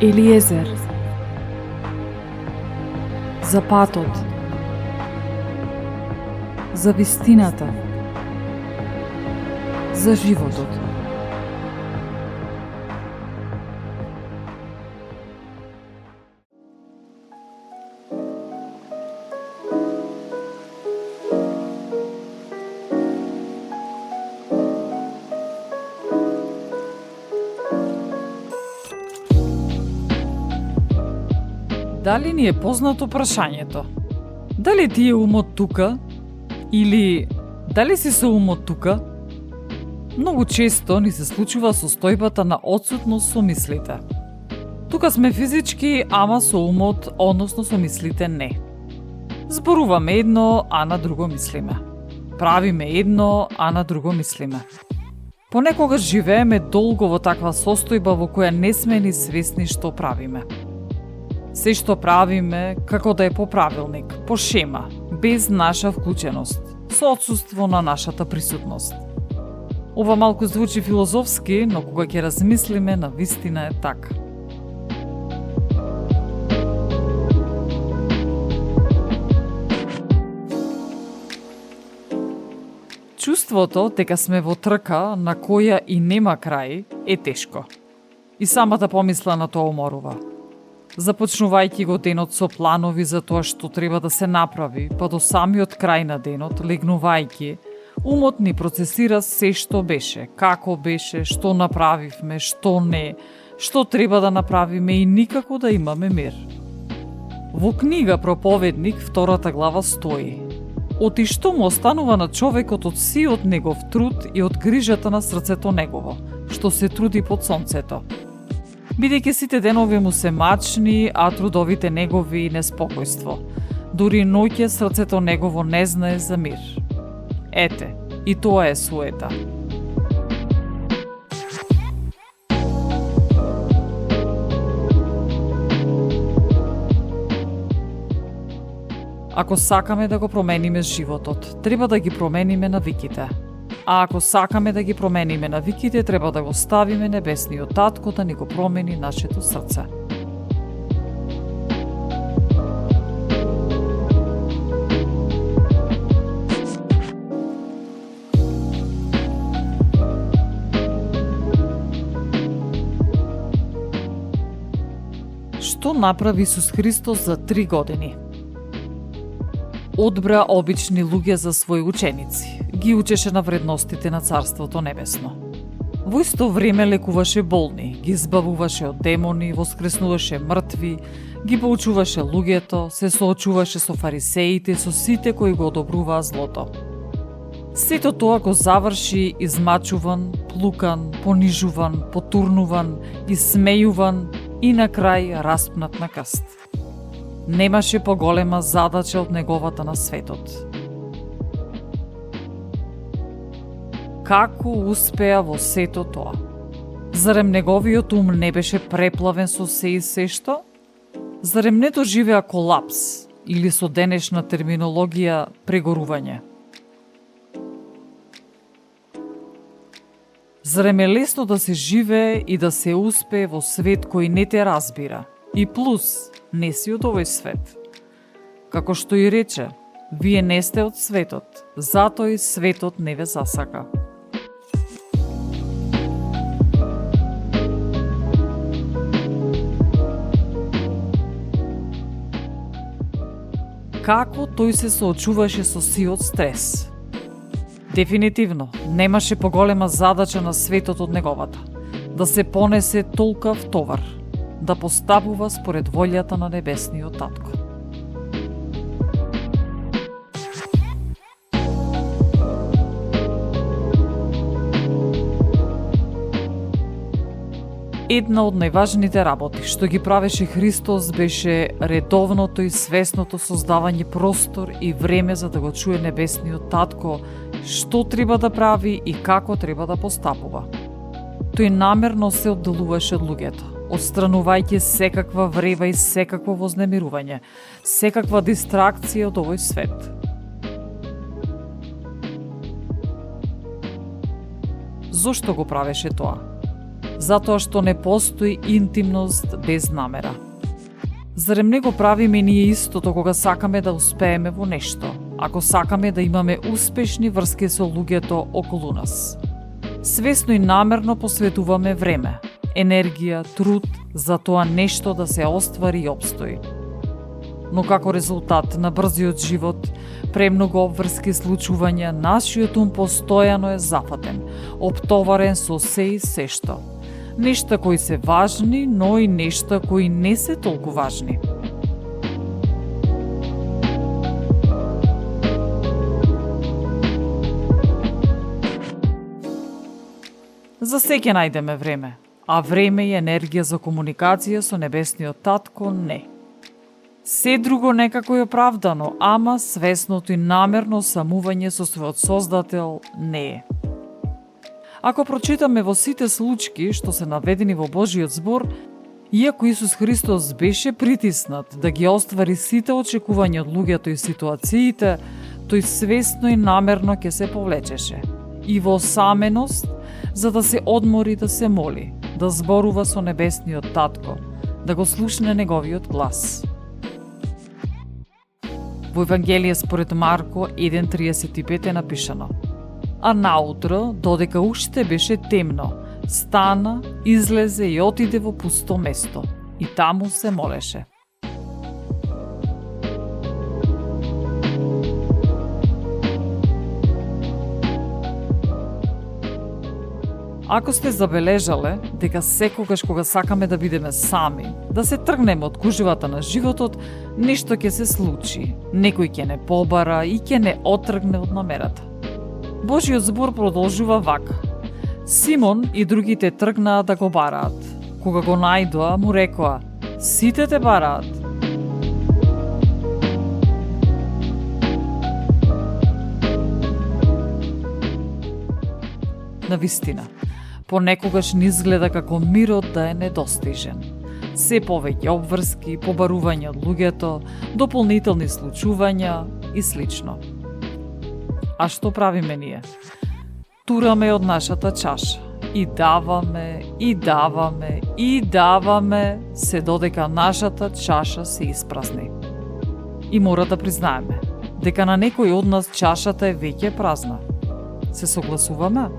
Елиезер. За патот. За вистината. За животот. Дали ни е познато прашањето? Дали ти е умот тука? Или дали си со умот тука? Многу често ни се случува состојбата на отсутност со мислите. Тука сме физички, ама со умот, односно со мислите не. Зборуваме едно, а на друго мислиме. Правиме едно, а на друго мислиме. Понекогаш живееме долго во таква состојба во која не сме ни свесни што правиме. Се што правиме, како да е по правилник, по шема, без наша вклученост, со отсуство на нашата присутност. Ова малку звучи филозофски, но кога ќе размислиме, на вистина е така. Чувството дека сме во трка на која и нема крај е тешко. И самата помисла на тоа уморува. Започнувајќи го денот со планови за тоа што треба да се направи, па до самиот крај на денот, легнувајќи, умот ни процесира се што беше, како беше, што направивме, што не, што треба да направиме и никако да имаме мир. Во книга Проповедник, 2 глава стои: Оти што му останува на човекот од сиот негов труд и од грижата на срцето негово, што се труди под сонцето. Бидејќи сите денови му се мачни, а трудовите негови неспокојство. Дури ноќе срцето негово не знае за мир. Ете, и тоа е суета. Ако сакаме да го промениме животот, треба да ги промениме навиките. А ако сакаме да ги промениме навиките, треба да го ставиме Небесниот Татко да ни го промени нашето срце. Што направи Исус Христос за 3 години? Одбра обични луѓе за своји ученици, ги учеше на вредностите на Царството Небесно. Во исто време лекуваше болни, ги избавуваше од демони, воскреснуваше мртви, ги поучуваше луѓето, се соочуваше со фарисеите, со сите кои го одобруваа злото. Сето тоа го заврши измачуван, плукан, понижуван, потурнуван, исмејуван и на крај распнат на крст. Немаше поголема задача од неговата на светот. Како успеа во сето тоа? Зарем неговиот ум не беше преплавен со се и се што? Зарем не доживеа колапс или со денешна терминологија прегорување? Зарем е лесно да се живее и да се успее во свет кој не те разбира? И плюс, не си од овој свет. Како што и рече, вие не сте од светот, затоа и светот не ве засака. Како тој се соочуваше со сиот стрес? Дефинитивно, немаше поголема задача на светот од неговата. Да се понесе толкав товар, да постапува според волјата на Небесниот Татко. Една од најважните работи што ги правеше Христос беше редовното и свесното создавање простор и време за да го чуе Небесниот Татко што треба да прави и како треба да постапува. Тој намерно се одделуваше од луѓето, отстранувајќи секаква врева и секакво вознемирување, секаква дистракција од овој свет. Зошто го правеше тоа? затоа што не постои интимност без намера. Зарем не го правиме ние истото кога сакаме да успееме во нешто, ако сакаме да имаме успешни врски со луѓето околу нас? Свесно и намерно посветуваме време, енергија, труд за тоа нешто да се оствари и обстои. Но како резултат на брзиот живот, премногу обврски случувања, нашиот ум постојано е зафатен, оптоварен со се и сешто. Нешта кои се важни, но и нешта кои не се толку важни. За се ќе најдеме време, а време и енергија за комуникација со небесниот татко не. Се друго некако е оправдано, ама свесното и намерно самување со својот создател не е. Ако прочитаме во сите случаи што се наведени во Божиот збор, иако Исус Христос беше притиснат да ги оствари сите очекувања од луѓето и ситуациите, тој свесно и намерно ќе се повлечеше. И во саменост, за да се одмори да се моли, да зборува со небесниот татко, да го слушне неговиот глас. Во Евангелие според Марко 1.35 е напишано: а наутро, додека уште беше темно, стана, излезе и отиде во пусто место, и таму се молеше. Ако сте забележале дека секогаш кога сакаме да бидеме сами, да се тргнеме од гужвата на животот, нешто ќе се случи, некој ќе не побара и ќе не отргне од намерата. Божиот збор продолжува вака: Симон и другите тргнаа да го бараат. Кога го најдоа, му рекоа: сите те бараат. Навистина, понекогаш ни изгледа како мирот да е недостижен. Се повеќе обврски, побарување од луѓето, дополнителни случувања и слично. А што правиме ние? Тураме од нашата чаша и даваме, и даваме, и даваме, се додека нашата чаша се испразни. И мора да признаеме дека на некој од нас чашата е веќе празна. Се согласуваме?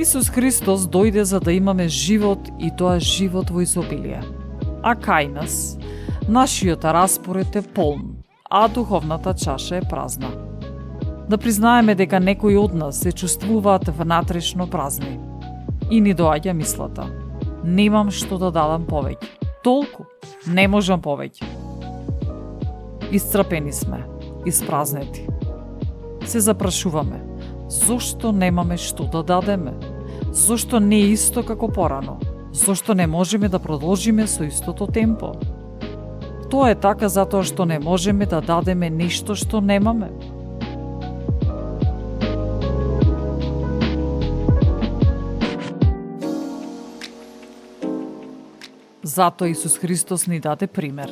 Исус Христос дојде за да имаме живот и тоа живот во изобилие. А кај нас, нашиот распоред е полн, а духовната чаша е празна. Да признаеме дека некои од нас се чувствуваат внатрешно празни. И ни доаѓа мислата: немам што да дадам повеќе. Толку, не можам повеќе. Исцрпени сме, испразнети. Се запрашуваме: зошто немаме што да дадеме? Зошто не е исто како порано? Зошто не можеме да продолжиме со истото темпо? Тоа е така затоа што не можеме да дадеме нешто што немаме. Затоа Исус Христос ни даде пример,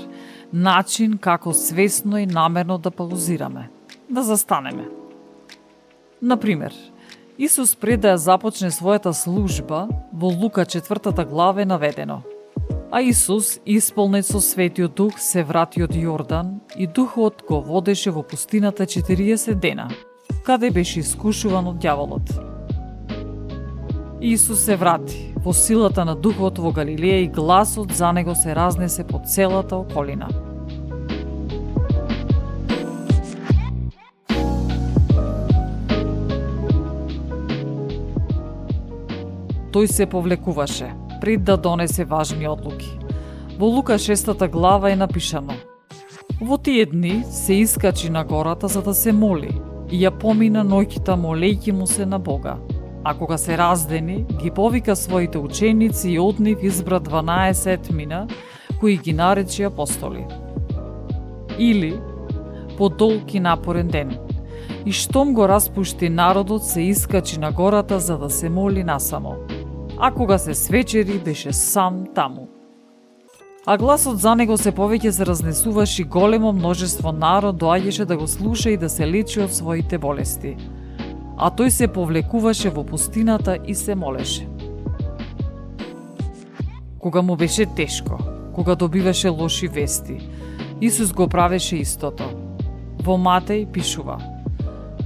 начин како свесно и намерно да паузираме, да застанеме. Например, Исус пред да ја започне својата служба, во Лука 4 глава е наведено: а Исус, исполнет со Светиот Дух, се врати од Јордан и Духот го водеше во пустината 40 дена, каде беше искушуван од ѓаволот. Исус се врати во силата на Духот во Галилеја и гласот за него се разнесе по целата околина. Тој се повлекуваше пред да донесе важни одлуки. Во Лука 6 глава е напишано: во тие дни се искачи на гората за да се моли и ја помина ноќта молејќи му се на Бога. А кога се раздени, ги повика своите ученици и од нив избра 12 мина, кои ги наречи апостоли. Или, по долг и напорен ден, и штом го распушти народот, се искачи на гората за да се моли насамо. А кога се свечери, беше сам таму. А гласот за него се повеќе се разнесуваше и големо множество народ доаѓаше да го слуша и да се лечи од своите болести. А тој се повлекуваше во пустината и се молеше. Кога му беше тешко, кога добиваше лоши вести, Исус го правеше истото. Во Матеј пишува: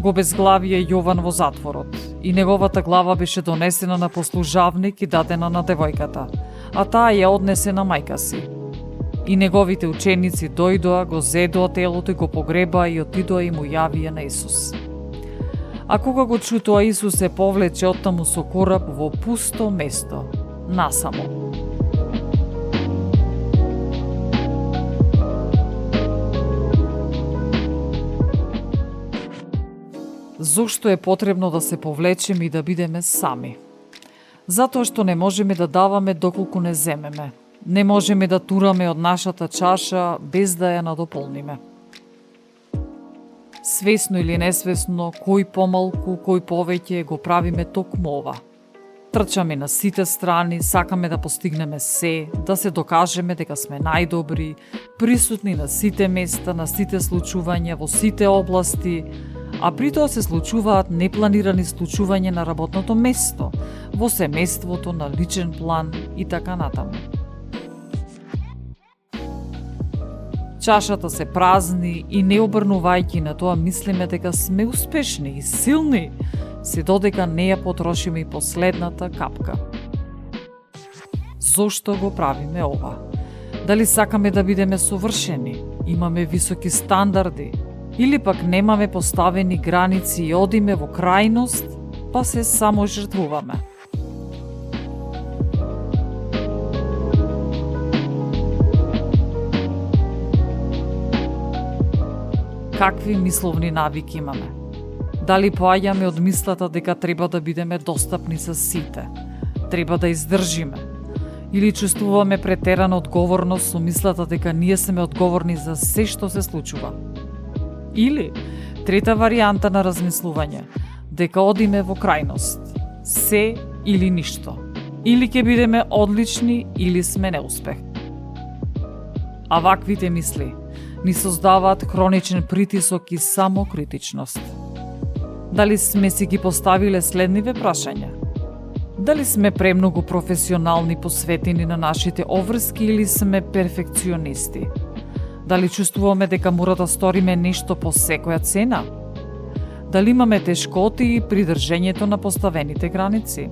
го безглавија Јован во затворот и неговата глава беше донесена на послужавник и дадена на девојката, а таа ја однесе на мајка си. И неговите ученици дојдоа, го зедоа телото и го погребаа и отидоа и му јавија на Исус. А кога го чутоа, Исус се повлече оттаму со кораб во пусто место, насамо. Зошто е потребно да се повлечеме и да бидеме сами? Затоа што не можеме да даваме доколку не земеме. Не можеме да тураме од нашата чаша без да ја надополниме. Свесно или несвесно, кој помалку, кој повеќе, го правиме токму ова. Трчаме на сите страни, сакаме да постигнеме се, да се докажеме дека сме најдобри, присутни на сите места, на сите случувања, во сите области, а при тоа се случуваат непланирани случувања на работното место, во семејството, на личен план и така натаму. Чашата се празни и не обрнувајќи на тоа мислиме дека сме успешни и силни, се додека не ја потрошиме и последната капка. Зошто го правиме ова? Дали сакаме да бидеме совршени, имаме високи стандарди, или пак немаме поставени граници и одиме во крајност, па се само жртвуваме? Какви мисловни навики имаме? Дали поаѓаме од мислата дека треба да бидеме достапни за сите, треба да издржиме, или чувствуваме претерана одговорност со мислата дека ние сме одговорни за се што се случува? Или, трета варијанта на размислување, дека одиме во крајност, се или ништо, или ќе бидеме одлични или сме неуспех. А ваквите мисли ни создаваат хроничен притисок и самокритичност. Дали сме си ги поставиле следниве прашања? Дали сме премногу професионални посветени на нашите обврски или сме перфекционисти? Дали чувствуваме дека мора да сториме нешто по секоја цена? Дали имаме тешкоти при држењето на поставените граници?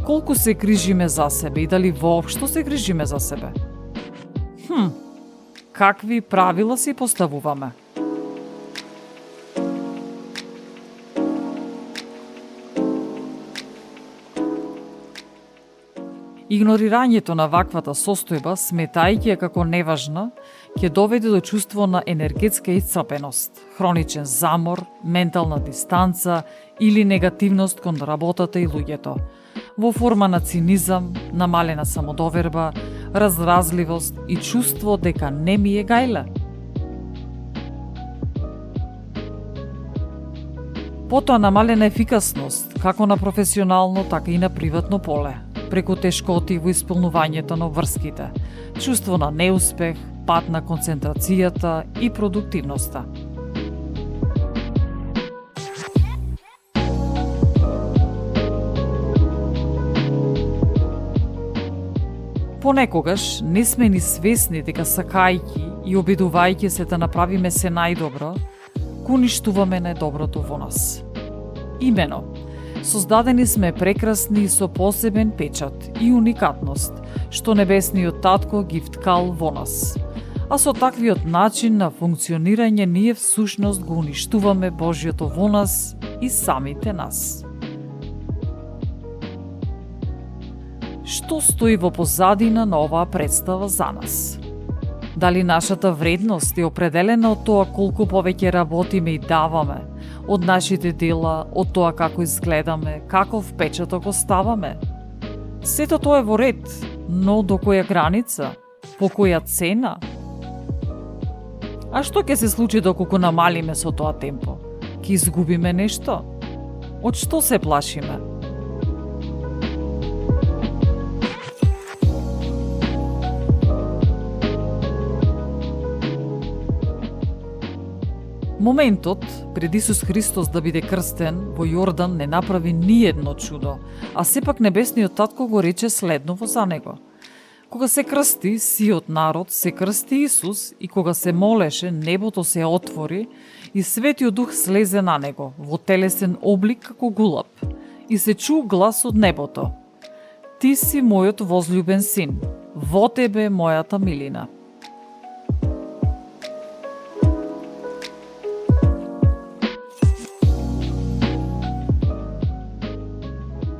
Колку се грижиме за себе и дали воопшто се грижиме за себе? Какви правила си поставуваме? Игнорирањето на ваквата состојба, сметајќи ја како неважна, ќе доведе до чувство на енергетска исцрпеност, хроничен замор, ментална дистанца или негативност кон работата и луѓето, во форма на цинизам, намалена самодоверба, разразливост и чувство дека не ми е гајле. Потоа намалена ефикасност, како на професионално, така и на приватно поле, преку тешкоти во исполнувањето на врските, чувство на неуспех, пат на концентрацијата и продуктивноста. Понекогаш не сме ни свесни дека сакајќи и обидувајќи се да направиме се најдобро, го уништуваме најдоброто во нас. Имено, создадени сме прекрасни и со посебен печат и уникатност, што небесниот татко ги вткал во нас. А со таквиот начин на функционирање ние всушност го уништуваме Божјото во нас и самите нас. Што стои во позадина на оваа представа за нас? Дали нашата вредност е определена од тоа колку повеќе работиме и даваме, од нашите дела, од тоа како изгледаме, каков печаток оставаме? Сето тоа е во ред, но до која граница? По која цена? А што ќе се случи доколку намалиме со тоа темпо? Ќе изгубиме нешто? Од што се плашиме? Моментот пред Исус Христос да биде крстен во Јордан не направи ни едно чудо, а сепак небесниот татко го рече следново за него. Кога се крсти сиот народ, се крсти Исус и кога се молеше, небото се отвори и Светиот Дух слезе на него во телесен облик како гулаб и се чу глас од небото. Ти си мојот возлюбен син, во тебе мојата милина.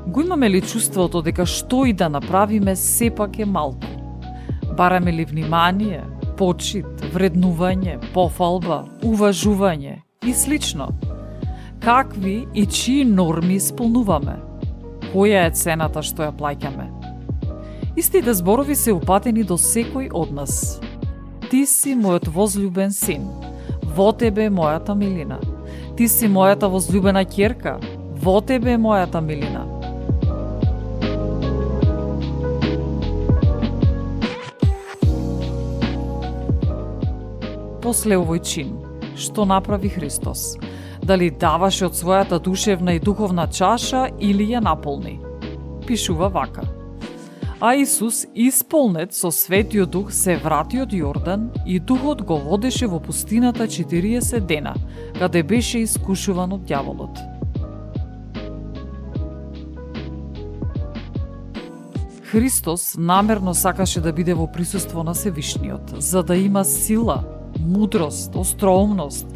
Го имаме ли чувството дека што и да направиме сепак е малку? Бараме ли внимание, почит, вреднување, пофалба, уважување и слично? Какви и чии норми исполнуваме? Која е цената што ја плаќаме? Истите зборови се упатени до секој од нас. Ти си мојот возлюбен син, во тебе мојата милина. Ти си мојата возлюбена ќерка, во тебе мојата милина. После овој чин, што направи Христос? Дали даваше од својата душевна и духовна чаша или ја наполни? Пишува вака. А Исус, исполнет со Светиот Дух, се врати од Јордан и Духот го водеше во пустината 40 дена, каде беше искушуван од ѓаволот. Христос намерно сакаше да биде во присуство на Севишниот, за да има сила, мудрост, остроумност,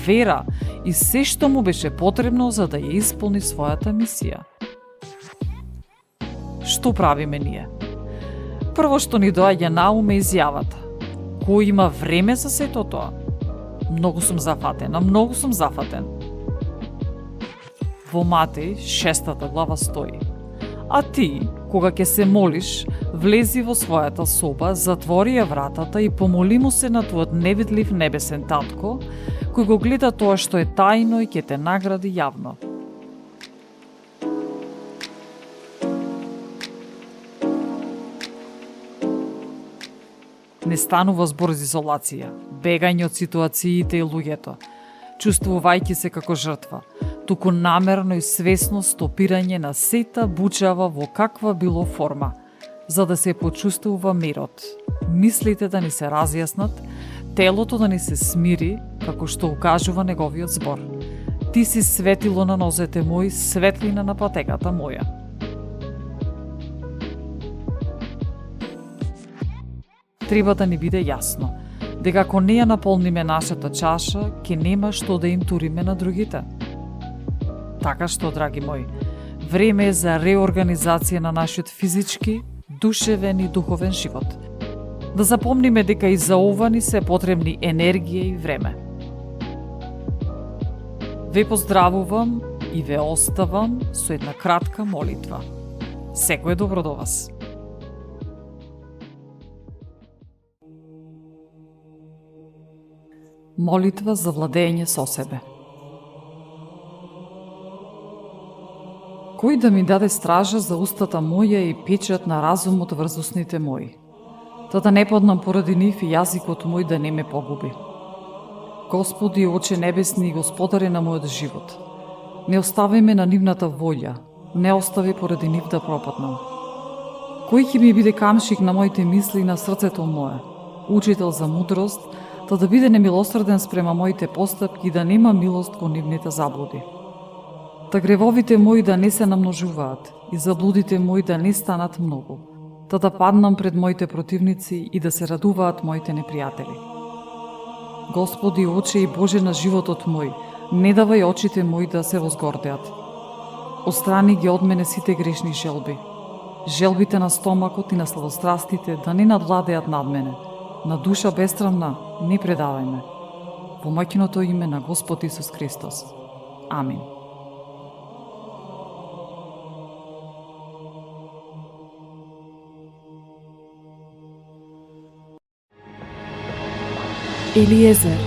вера и се што му беше потребно за да ја исполни својата мисија. Што правиме ние? Прво што ни доаѓа на ум е изјавата. Кој има време за сето тоа? Многу сум зафатен. Во Матеј 6 глава стои. А ти, кога ќе се молиш, влези во својата соба, затвори ја вратата и помоли му се на твојот невидлив небесен татко, кој го гледа тоа што е тајно и ќе те награди јавно. Не станува збор за изолација, бегање од ситуациите и луѓето, чувствувајќи се како жртва, туку намерно и свесно стопирање на сета бучава во каква било форма, за да се почувствува мирот, мислите да ни се разјаснат, телото да ни се смири, како што укажува неговиот збор. Ти си светило на нозете мои, светлина на патеката моја. треба да ни биде јасно дека ако не ја наполниме нашата чаша, ќе нема што да им туриме на другите. Така што, драги мои, време е за реорганизација на нашиот физички, душевен и духовен живот. Да запомниме дека и за ова ни се потребни енергија и време. Ве поздравувам и ве оставам со една кратка молитва. Секој добро до вас. Молитва за владење со себе. Кој да ми даде стража за устата моја и печат на разумот врз устните мои, да не паднам поради нив и јазикот мој да не ме погуби. Господи, Оче небесни и Господари на мојот живот, не остави ме на нивната волја, не остави поради нив да пропаднам. Кој ќе ми биде камшик на моите мисли и на срцето мое, учител за мудрост, да биде немилосрден спрема моите постапки и да нема милост кон нивните заблуди. Да гревовите мои да не се намножуваат и заблудите мои да не станат многу, да паднам пред моите противници и да се радуваат моите непријатели. Господи, Оче и Боже на животот мој, не давај очите мои да се возгордеат. Отстрани ги од мене сите грешни желби. Желбите на стомакот и на сладострастите да не надвладеат над мене. На душа бесстрамна не предавај ме. Во моќното име на Господ Исус Христос. Амин. Елиезер,